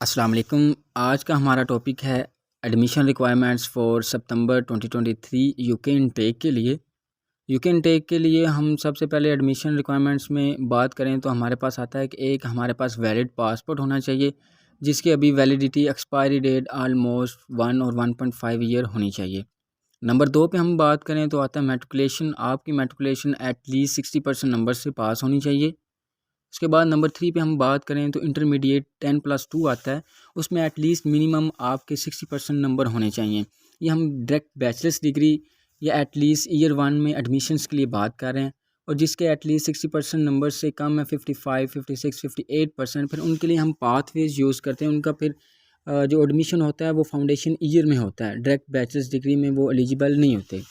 अस्सलाम वालेकुम। आज का हमारा टॉपिक है admission requirements for September 2023 UK intake के लिए। यूके इनटेक के लिए हम सबसे पहले एडमिशन रिक्वायरमेंट्स में बात करें तो हमारे पास आता है कि एक हमारे पास वैलिड पासपोर्ट होना चाहिए जिसकी अभी वैलिडिटी एक्सपायरी डेट आलमोस्ट 1 और 1.5 ईयर होनी चाहिए। नंबर 2 पे हम बात करें तो आता है मैट्रिकुलेशन। आपकी मैट्रिकुलेशन एटलीस्ट 60% नंबर से पास होनी चाहिए। उसके बाद नंबर 3 पे हम बात करें तो इंटरमीडिएट 10+2 आता है, उसमें एटलीस्ट मिनिमम आपके 60% नंबर होने चाहिए। ये हम डायरेक्ट बैचलर्स डिग्री या एटलीस्ट ईयर 1 में एडमिशन्स के लिए बात कर रहे हैं, और जिसके एटलीस्ट 60% नंबर से कम है 55, 56, 58%, फिर उनके लिए हम पाथवेज यूज़ करते हैं। उनका फिर जो एडमिशन होता है वो फाउंडेशन ईयर में होता है, डायरेक्ट बैचलर्स डिग्री में वो एलिजिबल नहीं होते।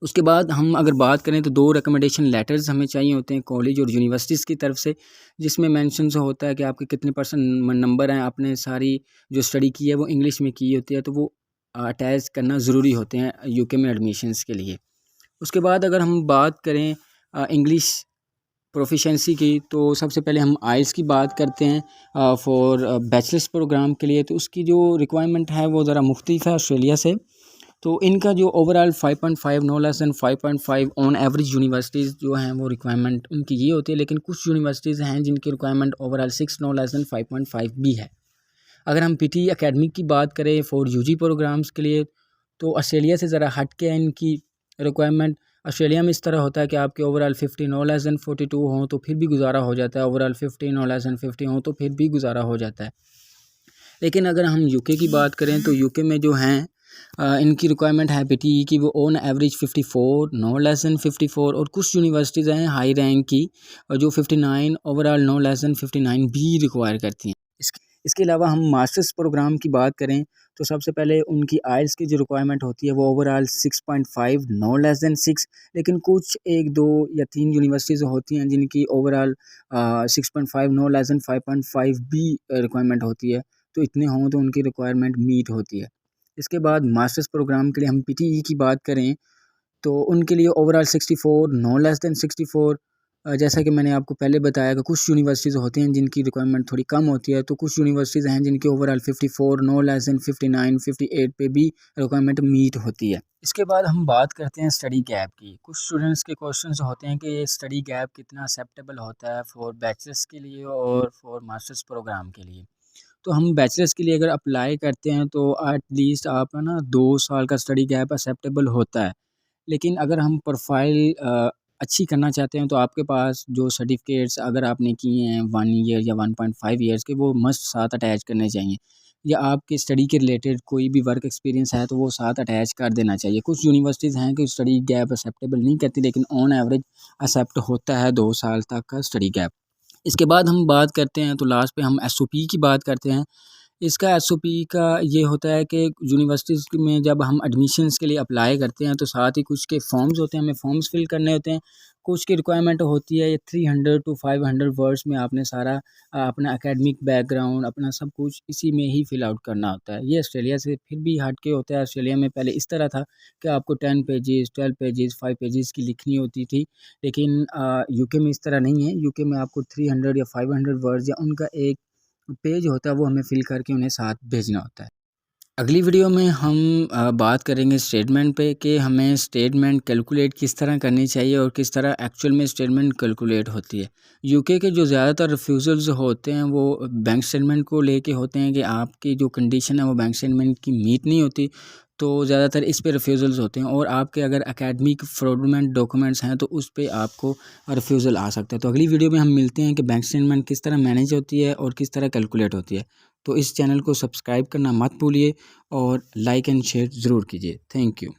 उसके बाद हम अगर बात करें तो 2 रिकमेंडेशन लेटर्स हमें चाहिए होते हैं कॉलेज और यूनिवर्सिटीज़ की तरफ से, जिसमें मेंशन होता है कि आपके कितने परसेंट नंबर हैं, आपने सारी जो स्टडी की है वो इंग्लिश में की होती है, तो वो अटैच करना ज़रूरी होते हैं यूके में एडमिशन्स के लिए। उसके बाद अगर हम बात करें इंग्लिश प्रोफिशेंसी की, तो सबसे पहले हम आइल्स की बात करते हैं फॉर बैचलर्स प्रोग्राम के लिए। तो उसकी जो रिक्वायरमेंट है वो ज़रा मुख्तलिफ है ऑस्ट्रेलिया से। तो इनका जो overall 5.5 no less than 5.5 on average universities जो हैं वो रिक्वायरमेंट उनकी ये होती है, लेकिन कुछ यूनिवर्सिटीज़ हैं जिनकी requirement overall 6 no less than 5.5 भी है। अगर हम पीटी एकेडमिक की बात करें फॉर यूजी प्रोग्राम्स के लिए, तो ऑस्ट्रेलिया से ज़रा हट के है इनकी रिक्वायरमेंट। ऑस्ट्रेलिया में इस तरह होता है कि आपके ओवरऑल 50 नो लेस दैन 42 हों तो फिर भी गुजारा हो जाता है, ओवरऑल 50 नो लेस दैन 50 हों तो फिर भी गुजारा हो जाता है। लेकिन अगर हम यूके की बात करें तो यूके में जो हैं इनकी रिक्वायरमेंट है पीटीई की, वो on average 54 no less than 54, और कुछ यूनिवर्सिटीज़ हैं हाई रैंक की जो 59 ओवरऑल नो लेस दैन 59 भी रिक्वायर करती हैं। इसके अलावा हम मास्टर्स प्रोग्राम की बात करें तो सबसे पहले उनकी आइल्स की जो रिक्वायरमेंट होती है वो ओवरऑल 6.5 नो लेस दैन 6, लेकिन कुछ 1, 2 या 3 यूनिवर्सिटीज़ होती हैं जिनकी ओवरऑल 6.5 नो लेस दैन 5.5 भी रिक्वायरमेंट होती है, तो इतने हों तो उनकी रिक्वायरमेंट मीट होती है। इसके बाद मास्टर्स प्रोग्राम के लिए हम पीटीई की बात करें तो उनके लिए ओवरऑल 64 नो लेस दैन 64। जैसा कि मैंने आपको पहले बताया कि कुछ यूनिवर्सिटीज़ होती हैं जिनकी रिक्वायरमेंट थोड़ी कम होती है, तो कुछ यूनिवर्सिटीज़ हैं जिनकी ओवरऑल 54 नो लेस दैन 59, 58 पे भी रिक्वायरमेंट मीट होती है। इसके बाद हम बात करते हैं स्टडी गैप की। कुछ स्टूडेंट्स के क्वेश्चंस होते हैं कि स्टडी गैप कितना एक्सेप्टेबल होता है फॉर बैचलर्स के लिए और फॉर मास्टर्स प्रोग्राम के लिए। तो हम बैचलर्स के लिए अगर अप्लाई करते हैं तो एटलीस्ट आप है ना 2 साल का स्टडी गैप एक्सेप्टेबल होता है। लेकिन अगर हम प्रोफाइल अच्छी करना चाहते हैं तो आपके पास जो सर्टिफिकेट्स अगर आपने किए हैं 1 ईयर या 1.5 ईयर्स के, वो मस्ट साथ अटैच करने चाहिए, या आपके स्टडी के रिलेटेड कोई भी वर्क एक्सपीरियंस है तो वो साथ अटैच कर देना चाहिए। कुछ यूनिवर्सिटीज़ हैं कि स्टडी गैप एक्सेप्टेबल नहीं करती, लेकिन ऑन एवरेज एक्सेप्ट होता है 2 साल तक का स्टडी गैप। इसके बाद हम बात करते हैं तो लास्ट पे हम एसओपी की बात करते हैं। इसका एसओपी का ये होता है कि यूनिवर्सिटीज़ में जब हम एडमिशन्स के लिए अप्लाई करते हैं तो साथ ही कुछ के फॉर्म्स होते हैं, हमें फॉर्म्स फिल करने होते हैं। कुछ की रिक्वायरमेंट होती है 300 टू 500 वर्ड्स में आपने सारा अपना एकेडमिक बैकग्राउंड अपना सब कुछ इसी में ही फिल आउट करना होता है। ये ऑस्ट्रेलिया से फिर भी हट के होता है। ऑस्ट्रेलिया में पहले इस तरह था कि आपको 10 पेजेस, 12 पेजेस, 5 पेजेस की लिखनी होती थी, लेकिन यूके में इस तरह नहीं है। यूके में आपको 300 या 500 वर्ड्स या उनका एक पेज होता है वो हमें फिल करके उन्हें साथ भेजना होता है। अगली वीडियो में हम बात करेंगे स्टेटमेंट पे कि हमें स्टेटमेंट कैलकुलेट किस तरह करनी चाहिए और किस तरह एक्चुअल में स्टेटमेंट कैलकुलेट होती है। यूके के जो ज़्यादातर रिफ्यूज़ल्स होते हैं वो बैंक स्टेटमेंट को लेके होते हैं कि आपकी जो कंडीशन है वो बैंक स्टेटमेंट की मीट नहीं होती, तो ज़्यादातर इस पे रिफ्यूज़ल्स होते हैं। और आपके अगर एकेडमिक फ्रॉडुलेंट डॉक्यूमेंट्स हैं तो उस पे आपको रिफ्यूज़ल आ सकता है। तो अगली वीडियो में हम मिलते हैं कि बैंक स्टेटमेंट किस तरह मैनेज होती है और किस तरह कैलकुलेट होती है। तो इस चैनल को सब्सक्राइब करना मत भूलिए और लाइक एंड शेयर ज़रूर कीजिए। Thank you.